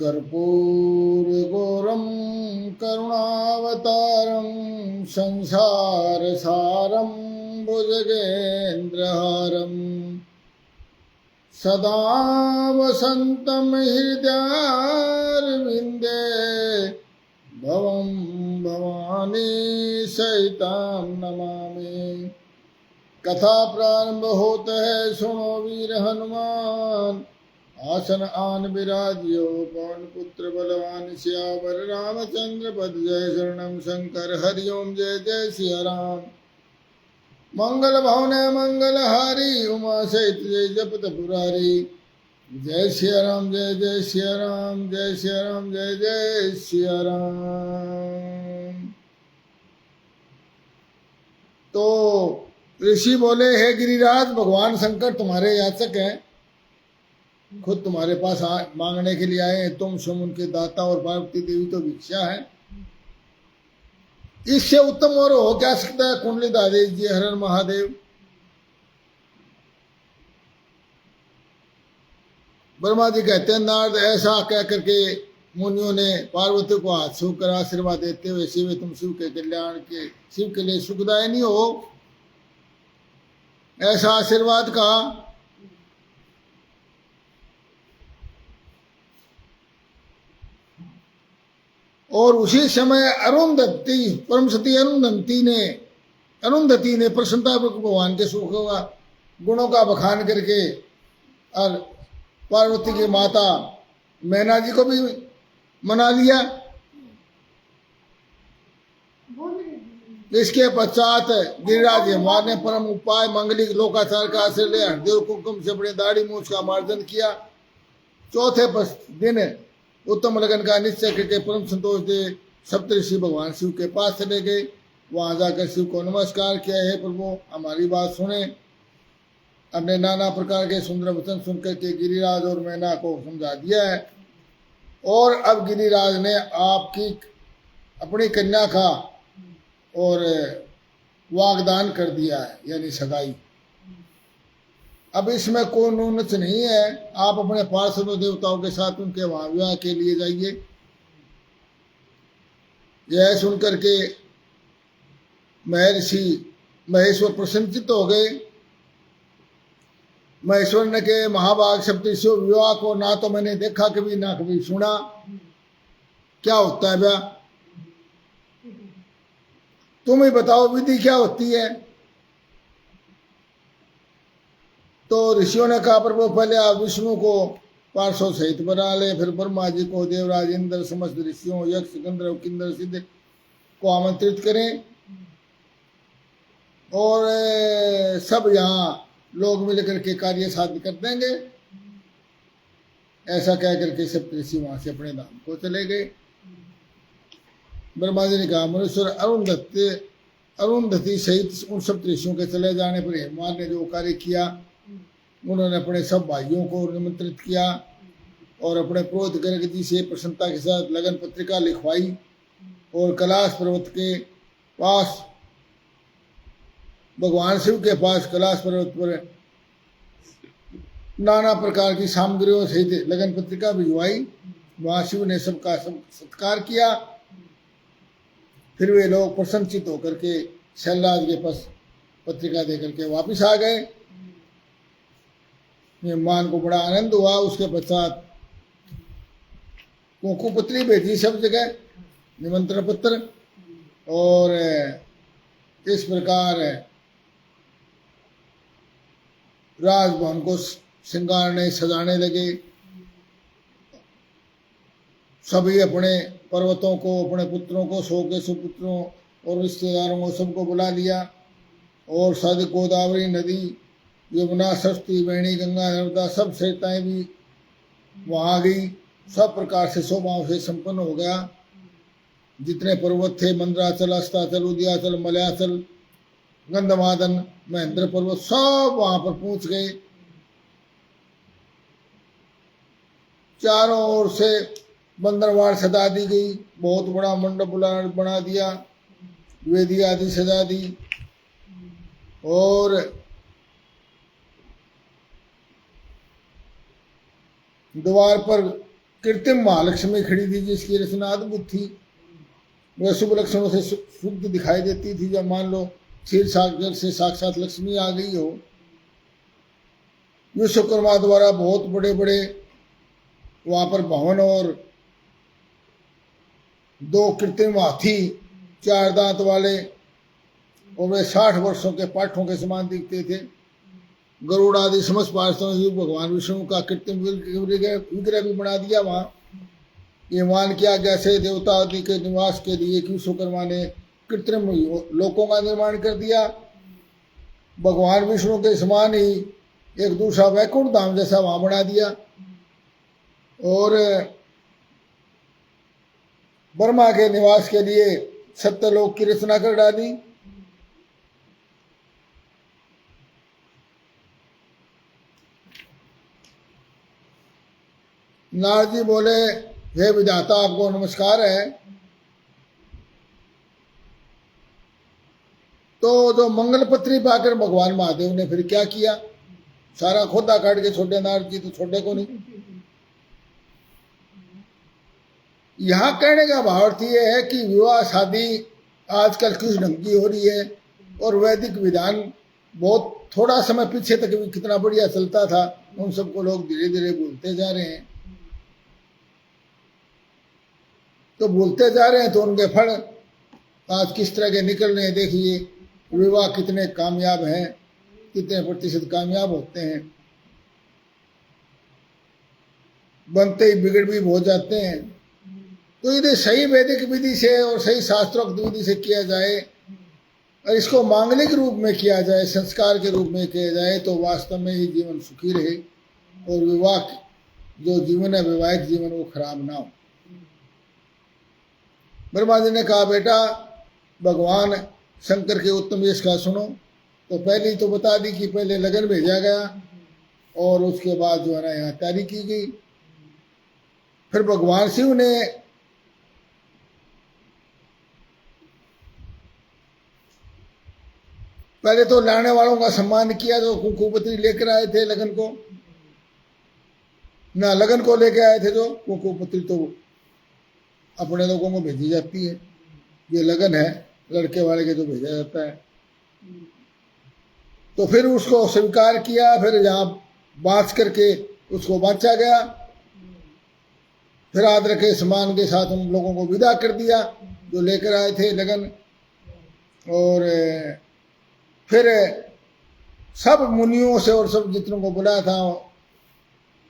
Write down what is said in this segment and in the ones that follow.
कर्पूरगौरं करुणावतारं संसारसारं भुजगेन्द्रहारं सदा वसन्तं हृदयारविन्दे भवं भवानी सहितां नमामि। कथा प्रारंभ होता है, सुनो वीर हनुमान। आसन आन विराजियो पवन पुत्र बलवान सियावर रामचंद्र पद जय शरणम शंकर हरिओम जय जय सिया राम। मंगल भवने मंगलहारी उमा सहित जय जपत पुरारी। जय सिया राम जय जय सिया राम जय सिया राम जय जय सिया राम। तो ऋषि बोले, हे गिरिराज, भगवान शंकर तुम्हारे याचक हैं, खुद तुम्हारे पास मांगने के लिए आए हैं। तुम स्वयं उनके दाता और पार्वती देवी तो भिक्षा है। इससे उत्तम और हो क्या सकता है। कुंडली आदेश जी, हर हर महादेव। ब्रह्मा जी कहते हैं, नारद ऐसा कह करके मुनियों ने पार्वती को हाथ छू कर आशीर्वाद देते हुए, शिव तुम शिव के कल्याण के, शिव के लिए सुखदायिनी हो, ऐसा आशीर्वाद कहा। और उसी समय अरुंधति, परमसती अरुंधति ने प्रसन्नता भगवान के सुख का गुणों का बखान करके और पार्वती की माता मैना जी को भी मना लिया। इसके पश्चात गिरिराज हिमवान ने परम उपाय मंगलिक लोकाचार का आश्रय ले हरदेव कुमकुम से अपने दाढ़ी मूछ का मार्जन किया। चौथे दिन उत्तम लगन का निश्चय करके परम संतोष दे सप्तऋषि भगवान शिव के पास चले गए। वहां जाकर शिव को नमस्कार किया, हे प्रभु हमारी बात सुने। अपने नाना प्रकार के सुंदर वचन सुनकर के गिरिराज और मैना को समझा दिया है। और अब गिरिराज ने आपकी अपनी कन्या का और वागदान कर दिया है, यानी सगाई। अब इसमें कोई न्यूनच नहीं है। आप अपने पार्षदों देवताओं के साथ उनके वहां विवाह के लिए जाइए। यह सुनकर के महर्षि महेश्वर प्रसन्नचित्त हो गए। महेश्वर ने के महाभाग सप्तऋषियों, विवाह को ना तो मैंने देखा कभी, ना कभी सुना। क्या होता है ब्याह, तुम ही बताओ, विधि क्या होती है। तो ऋषियों ने कहा, प्रभु पहले आप विष्णु को पार्श्व सहित बना ले, फिर ब्रह्मा जी को, देवराज इंद्र, समस्त ऋषियों, यक्ष गंधर्व किन्नर सिद्ध को आमंत्रित करें और सब यहाँ लोग मिलकर के कार्य साध्य कर देंगे। ऐसा कह करके सप्तऋषि वहां से अपने धाम को चले गए। ब्रह्मा जी ने कहा, मनुष्य अरुंधति सहित उन सप्तऋषियों के चले जाने पर हिमवान ने जो कार्य किया, उन्होंने अपने सब भाइयों को निमंत्रित किया और अपने क्रोध गर्ग जी से प्रसन्नता के साथ लगन पत्रिका लिखवाई और कैलाश पर्वत के पास, भगवान शिव के पास कैलाश पर्वत पर नाना प्रकार की सामग्रियों सहित लगन पत्रिका भिजवाई। वहां शिव ने सबका सत्कार किया। फिर वे लोग प्रसन्नचित होकर के शैलराज के पास पत्रिका देकर के वापिस आ गए। मेहमान को बड़ा आनंद हुआ। उसके पश्चात कुंकु पत्री भेजी सब जगह, निमंत्रण पत्र, और इस प्रकार राजभवन को श्रृंगारने सजाने लगे। सभी अपने पर्वतों को, अपने पुत्रों को, 100 के सुपुत्रों और रिश्तेदारों को सबको बुला लिया। और सद गोदावरी नदी, यमुना, सरस्वती, वेणी, गंगा, नर्मदा सब सरिताएं भी वहां गई। सब प्रकार से शोभाओं से संपन्न हो गया। जितने पर्वत थे, मंदराचल, अस्ताचल, उदयाचल, मलयाचल, गंधमादन, महेंद्र पर्वत, सब वहां पर पहुंच गए। चारों ओर से बंदरवार सजा दी गई। बहुत बड़ा मंडप बना दिया, वेदी आदि सजा दी। और द्वार पर कृत्रिम महालक्ष्मी खड़ी थी जिसकी रचना अद्भुत थी। वह शुभ लक्षणों से शुद्ध दिखाई देती थी। जब मान लो क्षीर सागर से साक्षात लक्ष्मी आ गई हो। विश्वकर्मा द्वारा बहुत बड़े बड़े वहां पर भवन और 2 कृत्रिम हाथी 4 दांत वाले, और वे 60 वर्षों के पाठों के समान दिखते थे। गरुड़ आदि समस्त पार्षदों ने भगवान विष्णु का कृत्रिम विग्रह भी बना दिया। वहां ये मान किया गया से देवता आदि के निवास के लिए विश्वकर्मा ने कृत्रिम लोकों का निर्माण कर दिया। भगवान विष्णु के समान ही एक दूसरा वैकुंठ धाम जैसा वहां बना दिया, और ब्रह्मा के निवास के लिए सत्यलोक की रचना कर डाली। नारद जी बोले, हे विधाता आपको नमस्कार है। तो जो मंगल पत्री पाकर भगवान महादेव ने फिर क्या किया? सारा खोदा काट के छोटे। नारद जी तो छोटे को नहीं। यहां कहने का भावार्थ यह है कि विवाह शादी आजकल किस ढंग की हो रही है, और वैदिक विधान बहुत थोड़ा समय पीछे तक भी कितना बढ़िया चलता था, उन सबको लोग धीरे धीरे भूलते जा रहे हैं। तो भूलते जा रहे हैं तो उनके फल आज किस तरह के निकल रहे हैं। देखिए विवाह कितने कामयाब हैं, कितने प्रतिशत कामयाब होते हैं, बनते ही बिगड़ भी हो जाते हैं। तो यदि सही वैदिक विधि से और सही शास्त्रोक्त विधि से किया जाए और इसको मांगलिक रूप में किया जाए, संस्कार के रूप में किया जाए, तो वास्तव में ही जीवन सुखी रहे और विवाह जो जीवन है वैवाहिक जीवन वो खराब ना हो। ब्रह्मा जी ने कहा, बेटा भगवान शंकर के उत्तम यश का सुनो। तो पहले ही तो बता दी कि पहले लगन भेजा गया और उसके बाद जो है ना यहाँ तैयारी की गई। फिर भगवान शिव ने पहले तो लाने वालों का सम्मान किया, जो कुंकुपत्री लेकर आए थे लगन को, ना लगन को लेकर आए थे जो कुंकुपत्री तो अपने लोगों को भेजी जाती है। ये लगन है लड़के वाले के तो भेजा जाता है। तो फिर उसको स्वीकार किया, फिर यहाँ बाँच करके उसको बांचा गया, फिर आदर के सम्मान के साथ उन लोगों को विदा कर दिया जो लेकर आए थे लगन। और फिर सब मुनियों से और सब जितनों को बुलाया था,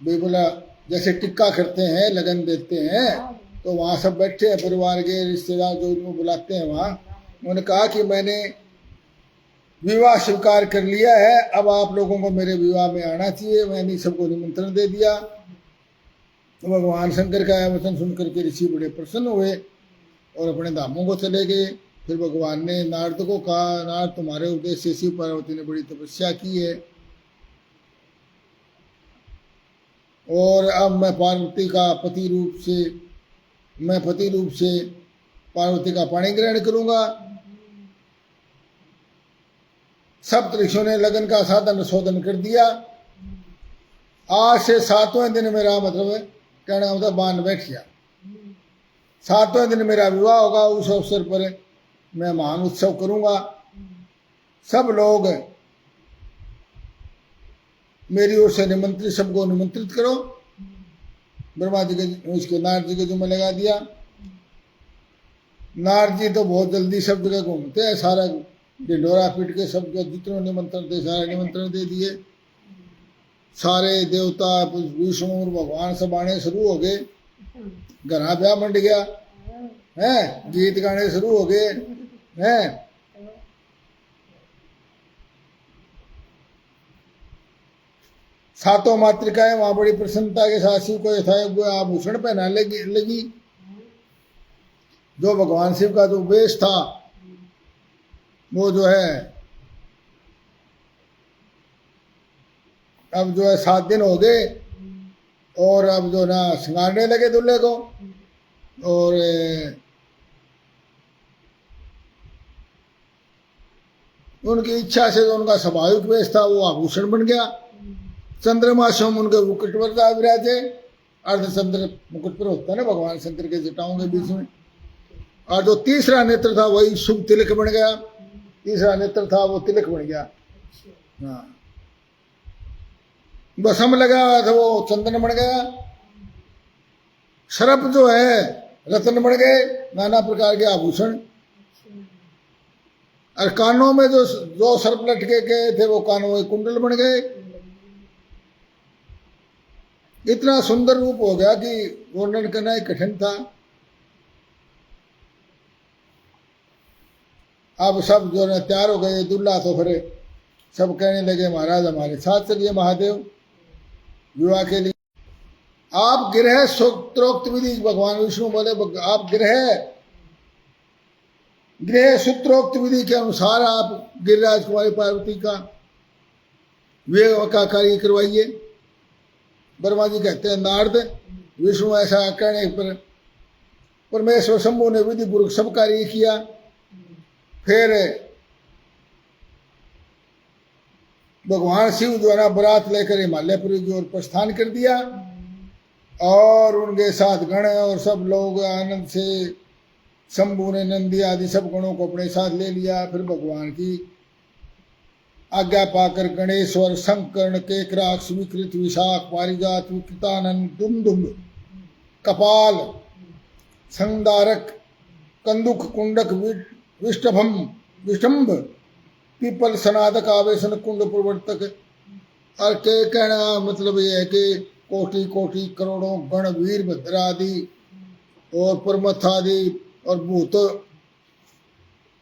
वे बोला जैसे टिक्का करते हैं लगन देते हैं, तो वहाँ सब बैठे हैं परिवार के रिश्तेदार जो उनको बुलाते हैं वहाँ। उन्होंने कहा कि मैंने विवाह स्वीकार कर लिया है, अब आप लोगों को मेरे विवाह में आना चाहिए। मैंने सबको निमंत्रण दे दिया। तो भगवान शंकर का वचन सुनकर के ऋषि बड़े प्रसन्न हुए और अपने धामों को चले गए। फिर भगवान ने नारद को कहा, नारद तुम्हारे उद्देश्य से शिव पार्वती ने बड़ी तपस्या की है और अब मैं पार्वती का पति रूप से पार्वती का पाणी ग्रहण करूंगा। सब ऋषियों ने लगन का साधन शोधन कर दिया। आज से 7वें दिन मेरा मतलब कहना मतलब बांध बैठ गया। 7वें दिन मेरा विवाह होगा। उस अवसर पर मैं महान उत्सव करूंगा। सब लोग मेरी ओर से निमंत्रित, सबको निमंत्रित करो। ब्रह्मा जी के उसके नारद जी के जुम्मे लगा दिया। नारद जी तो बहुत जल्दी सब जगह घूमते हैं, सारा ढिंडोरा पीट के सब जितने निमंत्रण थे सारे निमंत्रण दे दिए। सारे देवता विष्णु भगवान सब आने शुरू हो गए। घना ब्याह मंड गया है, गीत गाने शुरू हो गए हैं। सातों मातृकाएं वहां बड़ी प्रसन्नता के साथ शिव को यथायोग्य आभूषण पहना लगी। जो भगवान शिव का जो वेश था वो जो है अब जो है 7 दिन हो गए और अब जो ना सिंगारने लगे दूल्हे को। और उनकी इच्छा से जो उनका स्वाभाविक वेश था वो आभूषण बन गया। चंद्रमा सोम उनके मुकुट पर विराजे, अर्धचंद्र मुकुट पर होता है ना भगवान शंकर के जटाओं के बीच में। और जो तीसरा नेत्र था वही शुभ तिलक बन गया, तीसरा नेत्र था वो तिलक बन गया। हाँ, बसम लगा हुआ था वो चंदन बन गया। सर्प जो है रत्न बन गए, नाना प्रकार के आभूषण। और कानों में जो जो सर्प लटके गए थे वो कानों में कुंडल बन गए। इतना सुंदर रूप हो गया कि वर्णन करना ही कठिन था। अब सब जो है तैयार हो गए, दूल्हा तो फिर सब कहने लगे महाराज हमारे साथ चलिए महादेव विवाह के लिए। आप गृह सूत्रोक्त विधि, भगवान विष्णु बोले आप गृह सूत्रोक्त विधि के अनुसार आप गिरिराज कुमारी पार्वती का विवाह का कार्य करवाइए। ब्रह्मा जी कहते हैं नारद विष्णु ऐसा कहने पर परमेश्वर शंभु ने विधि पूर्वक सब कार्य किया। फिर भगवान शिव द्वारा बरात लेकर हिमालयपुरी की ओर प्रस्थान कर दिया और उनके साथ गण और सब लोग आनंद से शंभु ने नंदी आदि सब गणों को अपने साथ ले लिया। फिर भगवान की आज्ञा पाकर गणेश्वर शंकर केकराक्ष विकृत विशाख पारिजात विकृतानंद दुमदुम कपाल संदारक कंदुक कुंडक विष्टंभ पीपल सनातक आवेशन कुंड प्रवर्तक। और के कहना मतलब ये है कि कोटि कोटि करोड़ों गण वीर भद्र आदि और परमथ आदि और भूत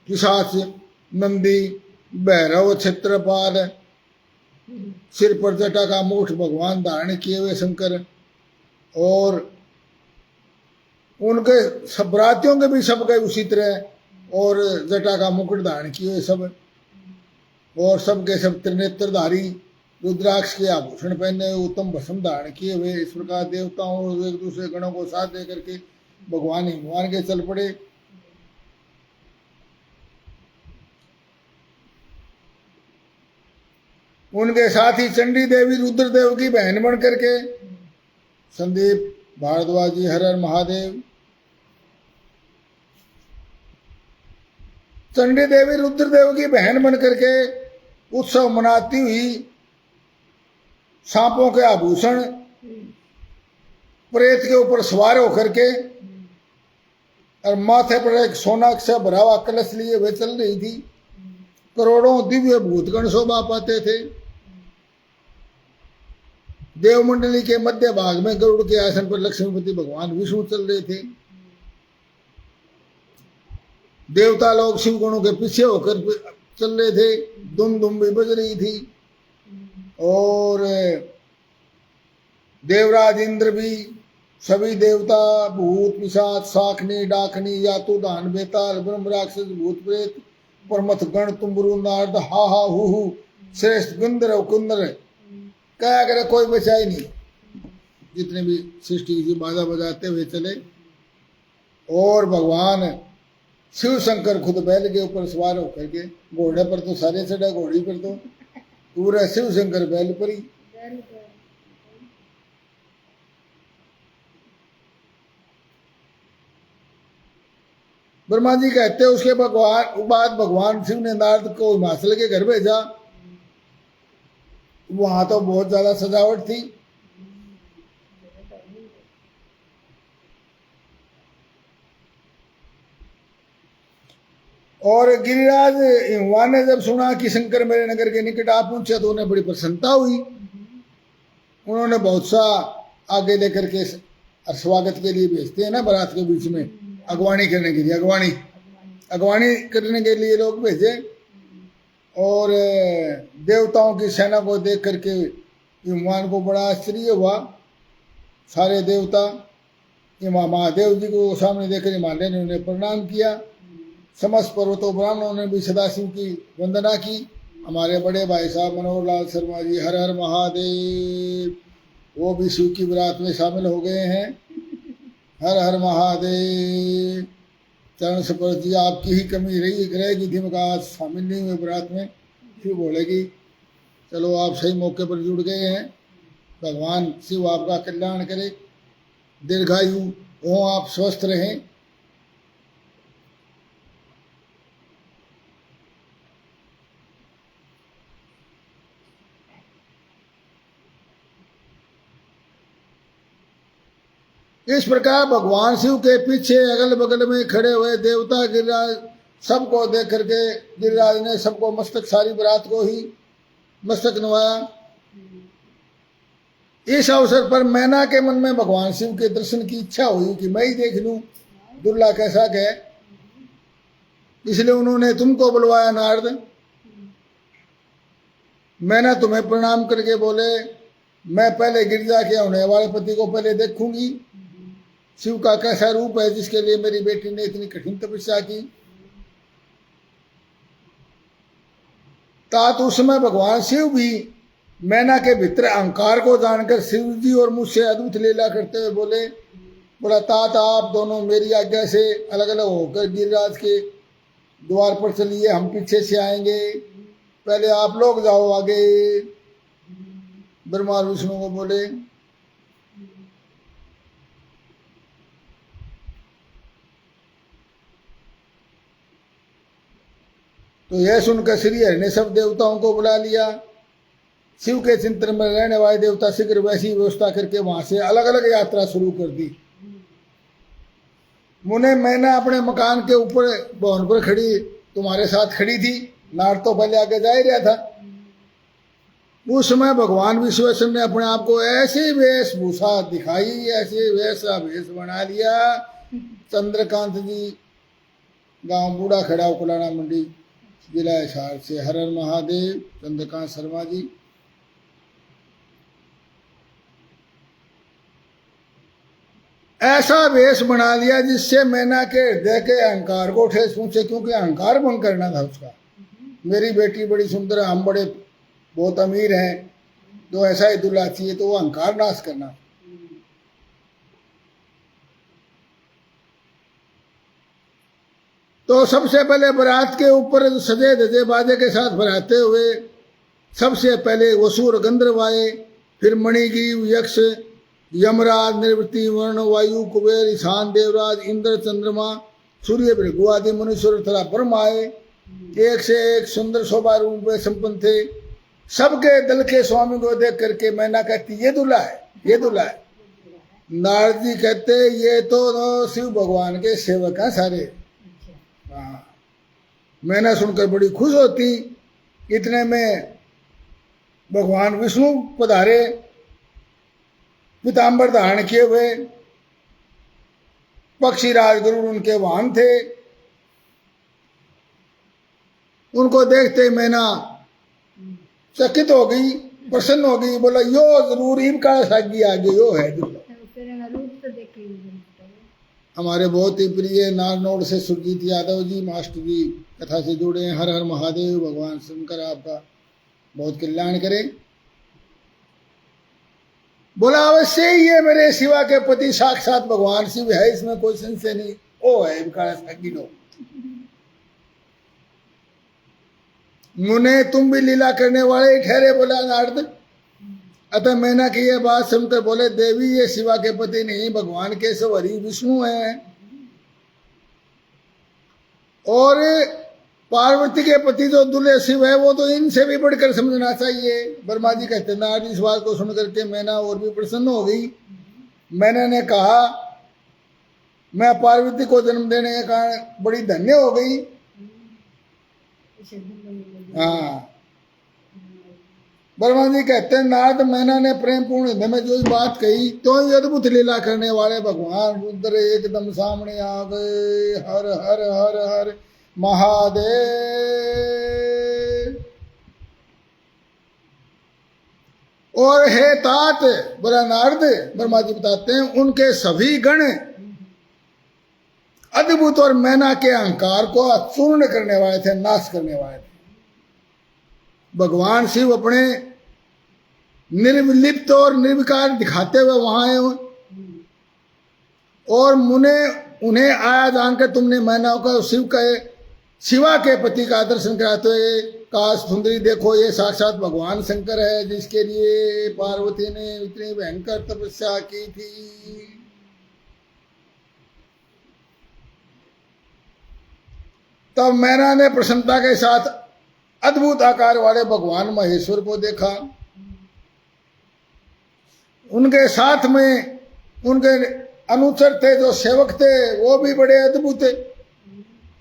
पिशाच नंदी भैरव क्षेत्रपाल सिर पर जटा का मुठ भगवान धारण किए हुए शंकर और उनके सब बरातियों के भी सब गए उसी तरह और जटा का मुकुट धारण किए हुए सब और सबके सब त्रिनेत्रधारी रुद्राक्ष के आभूषण पहने हुए उत्तम भस्म धारण किए हुए। इस प्रकार देवताओं और एक दूसरे गणों को साथ दे करके भगवान हिमवान के चल पड़े। उनके साथ ही चंडी देवी रुद्रदेव की बहन बन करके संदीप भारद्वाज जी हर हर महादेव। चंडी देवी रुद्रदेव की बहन बन करके उत्सव मनाती हुई सांपों के आभूषण प्रेत के ऊपर सवार होकर के और माथे पर एक सोना से भरा हुआ कलश लिए वे चल रही थी। करोड़ों दिव्य भूतगण शोभा पाते थे। देवमंडली के मध्य भाग में गरुड़ के आसन पर लक्ष्मीपति भगवान विष्णु चल रहे थे। देवता लोग शिव गणों के पीछे होकर चल रहे थे। दुम दुम भी बज रही थी और देवराज इंद्र भी सभी देवता भूत पिशाच शाकनी डाकनी यातु दान बेताल ब्रह्म राक्षस भूत प्रेत परमथ गण तुम्बरु नारद हा हा हु श्रेष्ठ गंधर्व कुंदर क्या करे कोई बचा ही नहीं। जितने भी सृष्टि की बाजा बजाते हुए चले और भगवान शिव शंकर खुद बैल के ऊपर सवार होकर के घोड़े पर तो सारे चढ़े, घोड़ी पर तो पूरा शिव शंकर बैल पर ही। ब्रह्मा जी कहते हैं उसके बाद भगवान शिव ने नारद को हिमाचल के घर भेजा। वहां तो बहुत ज्यादा सजावट थी। और गिरिराज हिमवान ने जब सुना कि शंकर मेरे नगर के निकट आ पहुंचे तो उन्हें बड़ी प्रसन्नता हुई। उन्होंने बहुत सा आगे लेकर के स्वागत के लिए भेजते हैं ना बारात के बीच में अगवानी करने के लिए, अगवानी करने के लिए लोग भेजे। और देवताओं की सेना को देख करके हिमवान को बड़ा आश्चर्य हुआ। सारे देवता महादेव जी को सामने देखकर हिमालय ने उन्हें प्रणाम किया। समस्त पर्वतों ब्राह्मणों ने भी सदाशिव की वंदना की। हमारे बड़े भाई साहब मनोहर लाल शर्मा जी हर हर महादेव वो भी शिव की बारात में शामिल हो गए हैं। हर हर महादेव। चरण स्पर्श जी आपकी ही कमी रहेगी थी, मगर आज शामिल नहीं हुए बारात में। फिर बोलेगी चलो आप सही मौके पर जुड़ गए हैं, भगवान शिव आपका कल्याण करे। दीर्घायु हो, आप स्वस्थ रहें। इस प्रकार भगवान शिव के पीछे अगल बगल में खड़े हुए देवता गिरिराज सबको देख करके गिरिराज ने सबको मस्तक, सारी बारात को ही मस्तक नवाया। इस अवसर पर मैना के मन में भगवान शिव के दर्शन की इच्छा हुई कि मैं ही देख लूं दुल्ला कैसा है, इसलिए उन्होंने तुमको बुलवाया नारद। मैना तुम्हें प्रणाम करके बोले, मैं पहले गिरजा के होने वाले पति को पहले देखूंगी, शिव का कैसा रूप है जिसके लिए मेरी बेटी ने इतनी कठिन तपस्या की। तात उस समय भगवान शिव भी मैना के भीतर अहंकार को जानकर शिव जी और मुझसे अद्भुत लीला करते हुए बोले, बोला तात आप दोनों मेरी आज्ञा से अलग अलग होकर गिरिराज के द्वार पर चलिए, हम पीछे से आएंगे, पहले आप लोग जाओ आगे। ब्रह्मा और विष्णु को बोले। तो यह सुनकर श्री हरि ने सब देवताओं को बुला लिया। शिव के चिंतन में रहने वाले देवता शीघ्र वैसी व्यवस्था करके वहां से अलग अलग यात्रा शुरू कर दी। मुने मैंने अपने मकान के ऊपर भवन पर खड़ी तुम्हारे साथ खड़ी थी, नार तो पहले आगे जा ही रहा था। उस समय भगवान विश्वेश्वर ने अपने आप को ऐसी वेशभूषा दिखाई, ऐसे वैसा वेश बना लिया। चंद्रकांत जी गांव बूढ़ा खड़ा कुलाना मंडी जिला हिसार से, हर हर महादेव, चंद्रकांत शर्मा जी। ऐसा वेश बना लिया जिससे मैना के हृदय के अहंकार को ठेस पहुंचे, क्योंकि अहंकार भंग करना था उसका। मेरी बेटी बड़ी सुंदर है, हम बड़े बहुत अमीर हैं, तो ऐसा ही दूल्हा चाहिए, तो वो अहंकार नाश करना। तो सबसे पहले बारात के ऊपर सजे धजे बाजे के साथ बराते हुए सबसे पहले वसुर गंधर्व आए, फिर मणिग्रीव, यक्ष, यमराज, निर्वृति, वर्ण, वायु, कुबेर, ईशान, देवराज, इंद्र, चंद्रमा, सूर्य, भृगु आदि मनुष्य तथा ब्रह्म आए। एक से एक सुंदर शोभा रूप में संपन्न थे। सबके दल के स्वामी को देख करके मैना कहती ये दूल्हा है, ये दूल्हा है। नारद जी कहते ये तो शिव भगवान के सेवक हैं सारे। हाँ, मैंने सुनकर बड़ी खुश होती। इतने में भगवान विष्णु पधारे, पीताम्बर धारण किए हुए, पक्षी राजगरुड़ उनके वाहन थे। उनको देखते मैना चकित हो गई, प्रसन्न हो गई, बोला यो जरूर इनका सागी आगे यो है दूल्हा। हमारे बहुत ही प्रिय नारनौल से सुरजीत यादव जी मास्टर जी कथा से जुड़े हैं। हर हर महादेव, भगवान शंकर आपका बहुत कल्याण करें। बोला अवश्य ही ये मेरे शिवा के पति साक्षात भगवान शिव है, इसमें कोई संशय नहीं। ओ है इनका सागी लो। मुने तुम भी लीला करने वाले ही ठहरे, बोला नारद। अतः मैना की यह बात सुनकर बोले देवी ये शिवा के पति नहीं, भगवान केशव हरि विष्णु हैं। और पार्वती के पति जो दूल्हे शिव है वो तो इनसे भी बढ़कर समझना चाहिए। ब्रह्मा जी कहते नारद इस बात को सुनकर के मैना और भी प्रसन्न हो गई। मैंने ने कहा मैं पार्वती को जन्म देने के कारण बड़ी धन्य हो गई। हाँ, ब्रह्मा जी कहते हैं नारद मैना ने प्रेम पूर्ण हृदय में जो बात कही तो ही अद्भुत लीला करने वाले भगवान रुद्र एकदम सामने आ गए। हर हर हर हर महादेव। और हे तात, बोला नारद, ब्रह्मा जी बताते हैं उनके सभी गण अद्भुत और मैना के अहंकार को चूर्ण करने वाले थे, नाश करने वाले थे। भगवान शिव अपने निर्लिप्त और निर्विकार दिखाते हुए वहां आए और मुने उन्हें आया जानकर तुमने मैना का शिवा के पति का दर्शन कराते हुए कहा सुंदरी देखो ये साक्षात भगवान शंकर है जिसके लिए पार्वती ने इतनी भयंकर तपस्या की थी। तब मैना ने प्रसन्नता के साथ अद्भुत आकार वाले भगवान महेश्वर को देखा। उनके साथ में उनके अनुचर थे, जो सेवक थे, वो भी बड़े अद्भुत थे।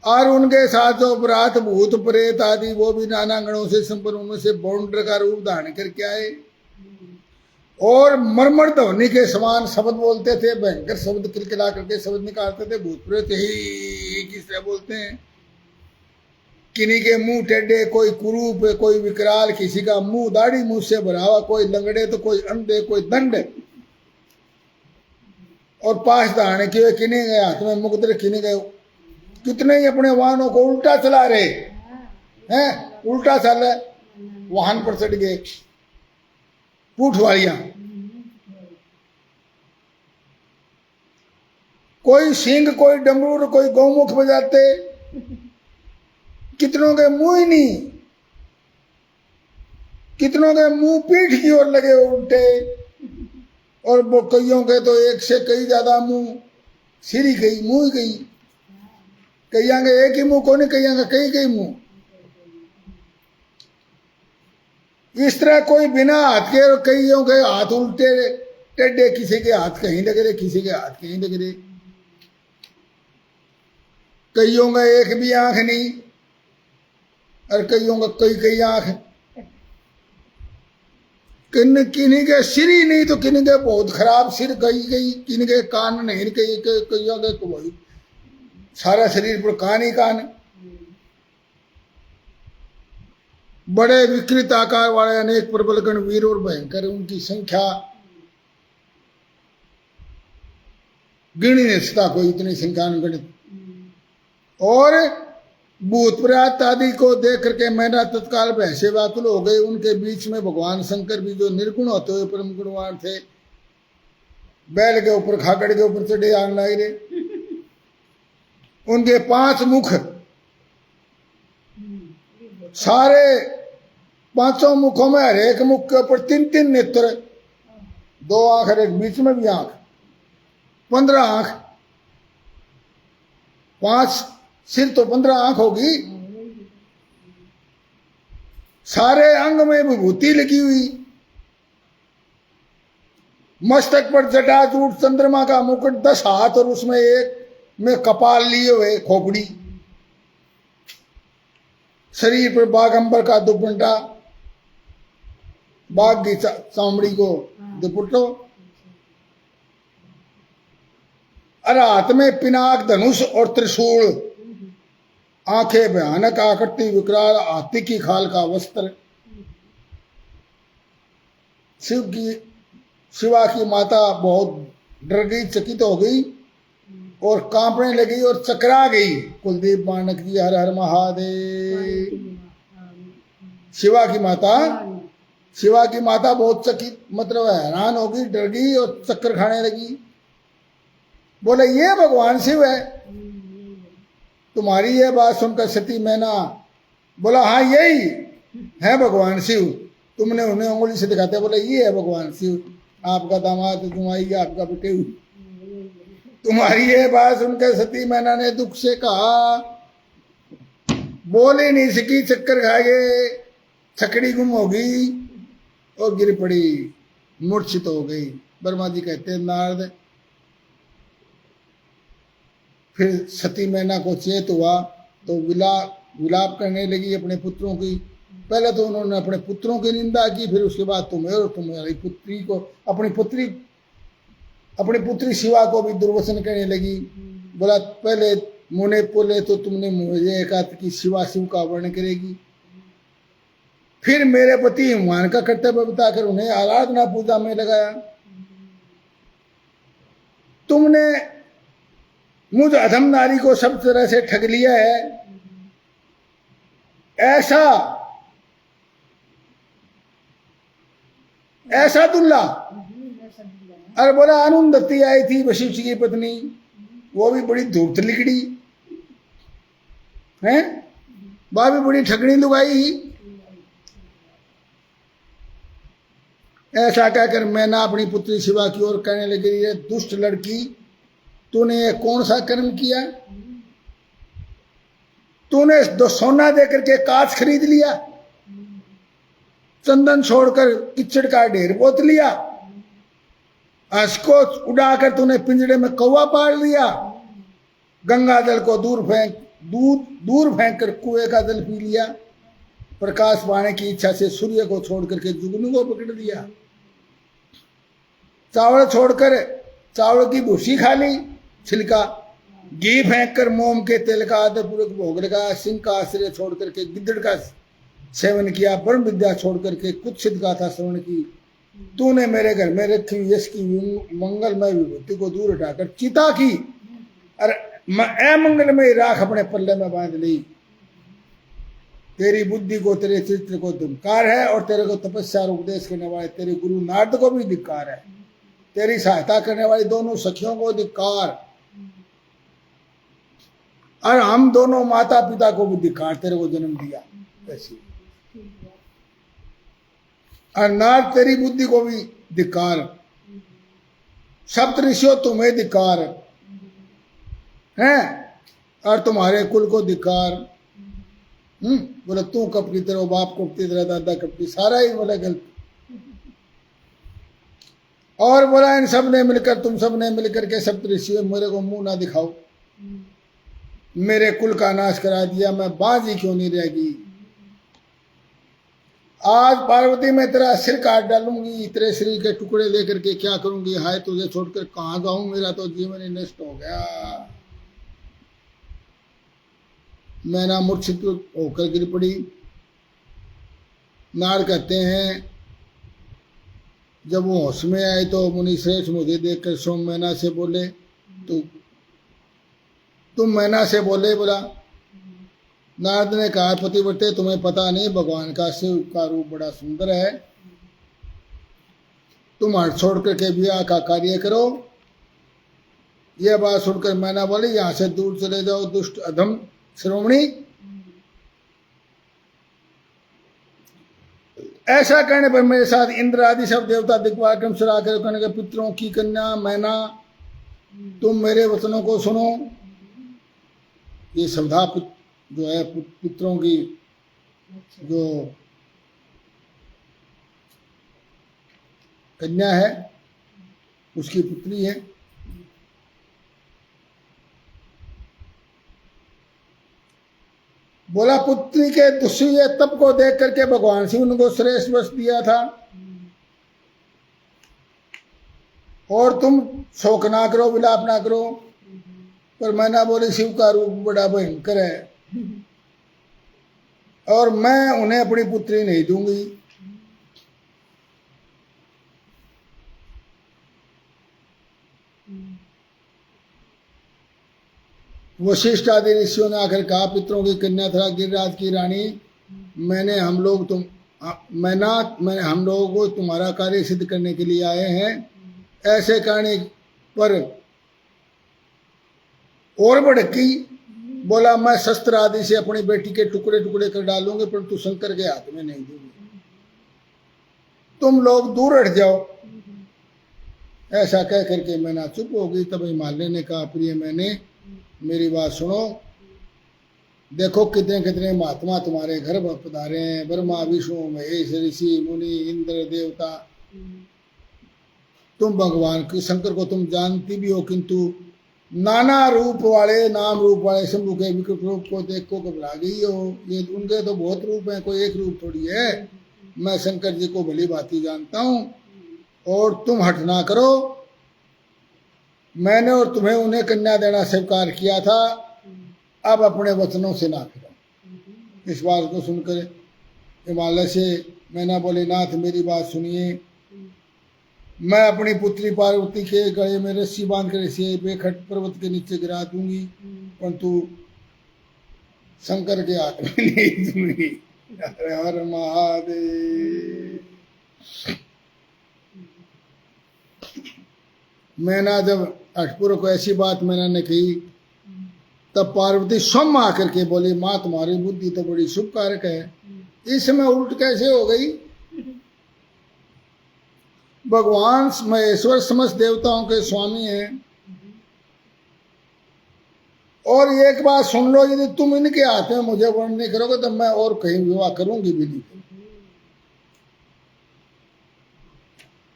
और उनके साथ जो बरात भूत प्रेत आदि वो भी नाना गणों से संपन्न, उनमें से बौंडर का रूप धारण करके आए और मरमर ध्वनि के समान शब्द बोलते थे, भयंकर शब्द किलकिला करके शब्द निकालते थे। भूत प्रेत ही किस तरह बोलते हैं, किन्हीं के मुंह टेढ़े, कोई कुरूप, कोई विकराल, किसी का मुंह दाढ़ी मुंह से भरा हुआ, कोई लंगड़े तो कोई अंधे, कोई दंड, और पास धारण किए, किन्हीं गए हाथ में मुकदर, किन्हीं गए, कितने ही अपने वाहनों को उल्टा चला रहे हैं, उल्टा चल रहे, वाहन पर चढ़ गए, पूठवालियां, कोई सिंह, कोई डमरू, कोई गौमुख बजाते, कितनों के मुंह ही नहीं, कितनों के मुंह पीठ की ओर लगे उल्टे, और वो कईयों के तो एक से कई ज्यादा मुंह, सिर ही गई, मुंह ही गई, कईया के एक ही मुंह को नहीं, कईया का कई कई मुंह। इस तरह कोई बिना हाथ के, और कईयों के हाथ उल्टे टेढ़े, किसी के हाथ कहीं लग रहे, किसी के हाथ कहीं लग रहे, कईयों का एक भी आंख नहीं, और कईयों का कई कई आंख, किन्हीं के सिर ही नहीं तो किन्हीं के बहुत खराब सिर, किन्हीं के कान नहीं, कईयों के सारा शरीर पर कान ही कान, बड़े विकृत आकार वाले अनेक प्रबल गण वीर और भयंकर, उनकी संख्या गिनी नहीं सकता कोई, इतनी संख्या गणित। और भूत प्रेत आदि को देख करके मैना तत्काल भय से व्याकुल हो गए। उनके बीच में भगवान शंकर भी, जो निर्गुण होते हुए परम गुणवान थे, बैल के ऊपर, खाकड़ के ऊपर चढ़े आग लाई रहे। उनके 5 मुख, सारे 5 मुखों में हर एक मुख के ऊपर 3-3 नेत्र, 2 आंख, हर एक बीच में भी आंख, 15 आंख, 5 सिर तो 15 आंख होगी। सारे अंग में विभूति लगी हुई, मस्तक पर जटाजूट, चंद्रमा का मुकुट, 10 हाथ, और उसमें एक में कपाल लिए हुए खोपड़ी, शरीर पर बागंबर का दुपट्टा, बाघ की चामड़ी को दुपट्टो, और हाथ में पिनाक, धनुष और त्रिशूल, आंखें भयानक आकृति विकराल, हाथी की खाल का वस्त्र। शिवा की माता बहुत डर गई, चकित हो गई और कांपने लगी और चकरा गई। कुलदीप मानक जी हर हर महादेव। शिवा की माता बहुत चकित, मतलब हैरान हो गई, डर गई और चक्कर खाने लगी। बोले ये भगवान शिव है? तुम्हारी ये बात सुनकर सती मैना बोला हाँ यही है भगवान शिव। तुमने उन्हें उंगली से दिखाते बोले ये है भगवान शिव, आपका दामाद, तुम्हारी आपका बेटे। तुम्हारी ये बात सुनकर सती मैना ने दुख से कहा, बोल ही नहीं सकी, चक्कर खा गए, छकड़ी गुम हो गई और गिर पड़ी, मूर्छित हो गई। ब्रह्मा जी कहते हैं नारद, फिर सती मैना को चेत हुआ तो विलाप करने लगी अपने पुत्रों की। पहले तो उन्होंने अपने पुत्रों की निंदा की, फिर उसके बाद तुम्हें और तुम्हारी पुत्री को, अपनी पुत्री शिवा को भी दुर्वचन करने लगी। बोला पहले मुने बोले तो तुमने मुझे कहा कि शिवा शिव का वर्ण करेगी, फिर मेरे पति हिमान का कर्तव्य बताकर उन्हें आराधना पूजा में लगाया। तुमने मुझ अधम नारी को सब तरह से ठग लिया है। ऐसा दुल्ला। अरे बोला अनुदत्ती आई थी वशिष्ठ की पत्नी, वो भी बड़ी धूर्त लिकड़ी है, वह भी बड़ी ठगनी लुगाई। ऐसा कहकर मैना अपनी पुत्री शिवा की ओर कहने लगी, ये दुष्ट लड़की, तूने ये कौन सा कर्म किया? तूने सोना देकर के कांच खरीद लिया, चंदन छोड़कर कीचड़ का ढेर पोत लिया, हंस को उड़ाकर तूने पिंजड़े में कौवा पाल लिया, गंगा जल को दूर फेंक कर कुएं का जल पी लिया, प्रकाश पाने की इच्छा से सूर्य को छोड़ करके जुगनू को पकड़ लिया, चावल छोड़कर चावल की भूसी खा ली छिलका, घी फेंक कर मोम के तेल का आदरपूर्वक भोग लगाया, सिंह का आश्रय छोड़ करके गिद्दड़ का सेवन किया, ब्रह्म विद्या छोड़ करके कुत्सित गाथा श्रवण की। तूने मेरे घर में रखी हुई यश की मंगलमय विभूति को दूर हटाकर चिता की, और अमंगलमय राख अपने पल्ले में बांध ली। तेरी बुद्धि को, तेरे चित्र को धिक्कार है, और तेरे को तपस्या और उपदेश करने वाले तेरे गुरु नारद को भी धिक्कार है, तेरी सहायता करने वाली दोनों सखियों को धिक्कार, और हम दोनों माता पिता को भी धिक्कार, तेरे को जन्म दिया ऐसी। और नारद तेरी बुद्धि को भी धिक्कार, सप्त ऋषियों तुम्हें धिक्कार है, और तुम्हारे कुल को धिक्कार। बोले तू कपटी, तेरा बाप कपटी, तेरा दादा कपटी, सारा ही बोला गलत। और बोला इन सब ने मिलकर, तुम सब ने मिलकर के सप्त ऋषियों मेरे को मुंह ना दिखाओ, मेरे कुल का नाश करा दिया, मैं बाजी क्यों नहीं रहेगी। आज पार्वती मैं तेरा सिर काट डालूंगी, तेरे शरीर के टुकड़े लेकर के क्या करूंगी, हाय तुझे छोड़कर कहां जाऊं, मेरा तो जीवन ही नष्ट हो गया। मैना मूर्छित होकर गिर पड़ी। नारद कहते हैं जब वो होश में आए तो मुनि श्रेष्ठ मुझे देखकर सोम मैना से बोले, तो तुम मैना से बोले। बोला नारद ने कहा पतिव्रते तुम्हें पता नहीं भगवान का शिव का रूप बड़ा सुंदर है, तुम हट छोड़ करके विवाह का कार्य करो। यह बात सुनकर मैना बोली यहां से दूर चले जाओ दुष्ट अधम श्रोमणी। ऐसा कहने पर मेरे साथ इंद्र आदि सब देवता दिग्वार क्रम से आकर कहने के पितरों की कन्या मैना तुम मेरे वचनों को सुनो। ये सवधा जो है पितरों की जो कन्या है उसकी पुत्री है। बोला पुत्री के दुष्य तप को देख करके भगवान शिव उनको श्रेष्ठ वश दिया था, और तुम शोक ना करो, विलाप ना करो। पर मैना बोली शिव का रूप बड़ा भयंकर है और मैं उन्हें अपनी पुत्री नहीं दूंगी। वशिष्ठ आदि ऋषियों ने आकर कहा पितरों की कन्या तथा गिरिराज की रानी मैंने हम लोग हम लोगों को तुम्हारा कार्य सिद्ध करने के लिए आए हैं। ऐसे कहने पर और भड़की। बोला मैं शस्त्र आदि से अपनी बेटी के टुकड़े टुकड़े कर डालूंगी परंतु शंकर के हाथ में नहीं दूंगी, तुम लोग दूर हट जाओ। ऐसा कह करके मैना चुप हो गई। तब हिमालय ने कहा प्रिय मैंने मेरी बात सुनो, देखो कितने कितने महात्मा तुम्हारे घर पधारे हैं, ब्रह्मा विष्णु महेश ऋषि मुनि इंद्र देवता। तुम भगवान की शंकर को तुम जानती भी हो, किंतु नाना रूप वाले नाम रूप वाले शंभु के विकृत रूप को देख को घबरा गई हो। ये उनके तो बहुत रूप हैं, कोई एक रूप थोड़ी है। मैं शंकर जी को भली भांति जानता हूँ और तुम हट ना करो। मैंने और तुम्हें उन्हें कन्या देना स्वीकार किया था, अब अपने वचनों से ना फिरो। इस बात को सुनकर हिमालय से मैंने बोले नाथ मेरी बात सुनिए, मैं अपनी पुत्री पार्वती के गले में रस्सी बांध कर इसे बेखट पर्वत के नीचे गिरा दूंगी परंतु शंकर के हाथ में नहीं दूंगी। हर हर महादेव। मैना जब अठपुर को ऐसी बात मैंने ने कही तब पार्वती स्वयं आकर के बोली माँ तुम्हारी बुद्धि तो बड़ी शुभ कारक है, इस समय उल्ट कैसे हो गई। भगवान महेश्वर समस्त देवताओं के स्वामी हैं और एक बात सुन लो, यदि तुम इनके हाथ में मुझे वर्ण नहीं करोगे तो मैं और कहीं विवाह करूंगी भी नहीं।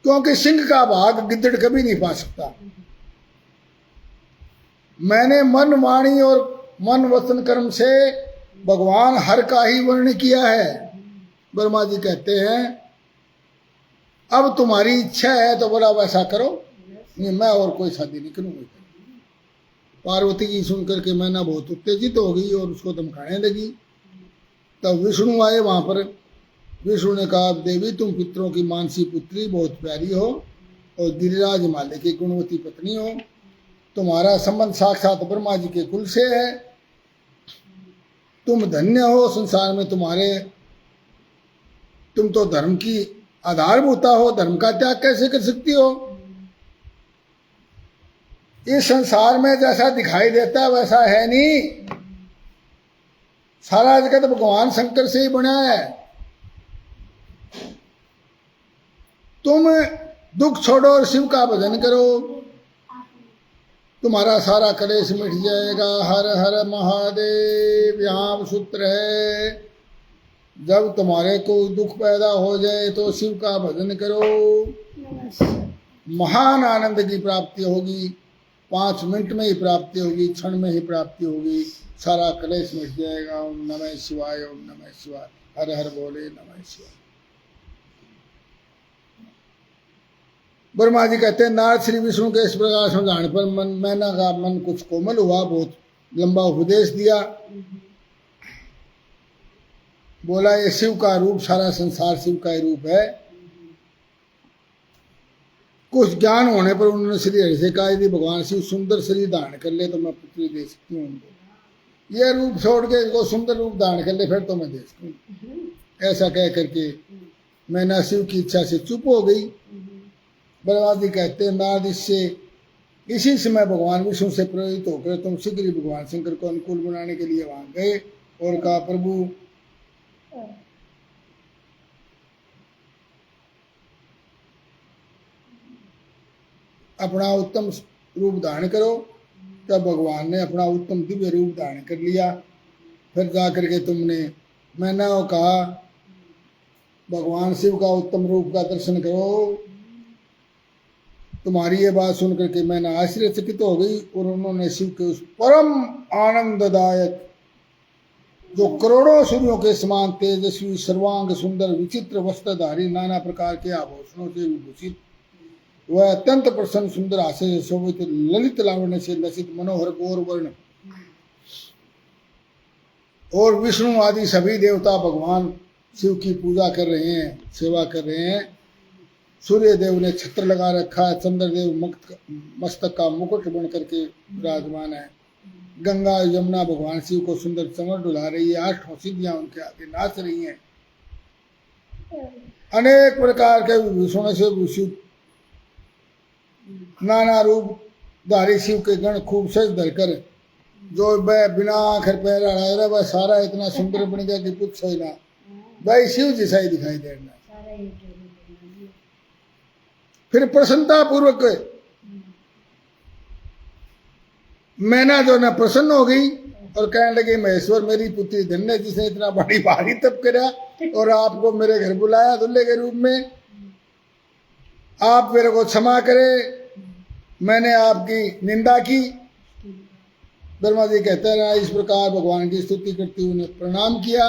क्योंकि सिंह का भाग गिद्दड़ कभी नहीं पा सकता। मैंने मन वाणी और मन वचन कर्म से भगवान हर का ही वर्ण किया है। ब्रह्मा जी कहते हैं अब तुम्हारी इच्छा है तो बोला वैसा करो, नहीं मैं और कोई शादी नहीं करूंगी। पार्वती जी सुन करके मैना बहुत उत्तेजित हो गई और उसको धमकाने लगी। तब विष्णु आए वहां पर। विष्णु ने कहा देवी तुम पितरों की मानसी पुत्री बहुत प्यारी हो और गिरिराज हिमालय की गुणवती पत्नी हो। तुम्हारा संबंध साक्षात ब्रह्मा जी के कुल से है। तुम धन्य हो संसार में तुम तो धर्म की आधारभूता हो, धर्म का त्याग कैसे कर सकती हो। इस संसार में जैसा दिखाई देता है वैसा है नहीं। सारा जगत भगवान शंकर से ही बना है। तुम दुख छोड़ो और शिव का भजन करो, तुम्हारा सारा कलेश मिट जाएगा। हर हर महादेव यहाँ सूत्र है। जब तुम्हारे को दुख पैदा हो जाए तो शिव का भजन करो, महान आनंद की प्राप्ति होगी। 5 मिनट में ही प्राप्ति होगी, क्षण में ही प्राप्ति होगी, सारा कलेश मिट जाएगा। ओम नमः शिवाय, ओम नमः शिवाय, हर हर बोले नमः शिवाय। ब्रह्मा जी कहते हैं नारद श्री विष्णु के इस प्रकार समझाने पर मैना का मन कुछ कोमल हुआ, बहुत लंबा उपदेश दिया। बोला ये शिव का रूप, सारा संसार शिव का ही रूप है। कुछ ज्ञान होने पर उन्होंने श्री हरि से कहा यदि भगवान शिव सुंदर शरीर धारण कर ले तो मैं पुत्री दे सकती हूँ उनको। ये रूप छोड़ के इसको सुंदर रूप धारण कर ले फिर तो मैं दे सकूँ। ऐसा कह करके मैना शिव की इच्छा से चुप हो गई। ब्रह्मा जी कहते हैं नारद इसी समय भगवान विष्णु से प्रेरित होकर तुम शीघ्र ही भगवान शंकर को अनुकूल बनाने के लिए वहां गए और कहा प्रभु अपना उत्तम रूप धारण करो। तब भगवान ने अपना उत्तम दिव्य रूप धारण कर लिया। फिर जाकर के तुमने मैंने कहा भगवान शिव का उत्तम रूप का दर्शन करो। तुम्हारी ये बात सुन करके मैंने आश्चर्यचकित हो गई और उन्होंने शिव के उस परम आनंददायक जो करोड़ों सूर्यों के समान तेजस्वी सर्वांग सुंदर विचित्र वस्त्रधारी नाना प्रकार के आभूषणों से विभूषित वह अत्यंत प्रसन्न सुंदर हास्य से शोभित ललित लावण्य से लसित मनोहर गौर वर्ण और विष्णु आदि सभी देवता भगवान शिव की पूजा कर रहे हैं, सेवा कर रहे हैं। सूर्य देव ने छत्र लगा रखा है, चंद्रदेव मस्तक का मुकुट बन करके विराजमान है। गंगा यमुना भगवान शिव को सुंदर चमर डुला रही है। 8 सिद्धियां उनके आगे नाच रही हैं। अनेक प्रकार के विभूषणों से भूषित नाना रूप धारी शिव के गण खूब सज धरकर जो वह बिना आखिर पैर अड़ाए रहा वह सारा इतना सुंदर बन गया कि पूछो ही ना, भाई शिव जैसा ही दिखाई दे रहा। फिर प्रसन्नता पूर्वक मैना जो ना प्रसन्न हो गई और कहने लगे महेश्वर मेरी पुत्री धन्य जिसने इतना बड़ी भारी तप करा और आपको मेरे घर बुलाया दुल्हे के रूप में। आप मेरे को क्षमा करे, मैंने आपकी निंदा की। ब्रह्मा जी कहते रहा इस प्रकार भगवान की स्तुति करती हुई उन्हें प्रणाम किया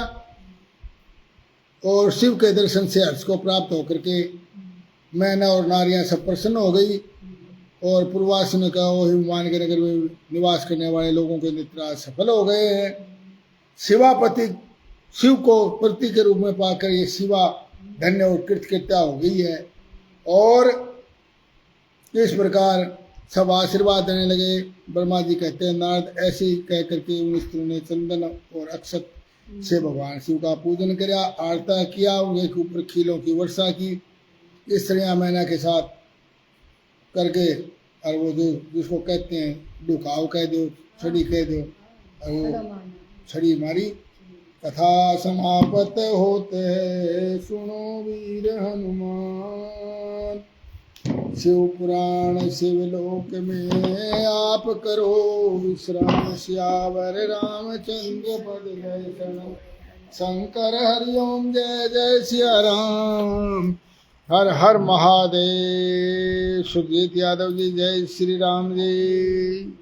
और शिव के दर्शन से हर्ष को प्राप्त होकर के मैना और नारियां सब प्रसन्न हो गई। और पूर्वासी ने कहा वो हिमवान के नगर में निवास करने वाले लोगों के नित्रा सफल हो गए हैं। शिवापति शिव को पति के रूप में पाकर ये शिवा धन्य और कृतकृत्या हो गई है। और इस प्रकार सब आशीर्वाद देने लगे। ब्रह्मा जी कहते हैं नारद ऐसे ही कह करके उन स्त्रियों ने चंदन और अक्षत से भगवान शिव का पूजन किया, आरता किया, उनके ऊपर खीलों की वर्षा की। स्त्रियां मैना के साथ करके और वो जो जिसको कहते हैं डुकाव कह दो, छड़ी कह दो, और वो छड़ी मारी। कथा समापत होते सुनो वीर हनुमान। शिव पुराण शिवलोक में आप करो विश्राम। सियावर रामचंद्र पद जय शरण। शंकर हरिओम जय जय सिया राम। हर हर महादेव। सुखजीत यादव जी जय श्री राम जी।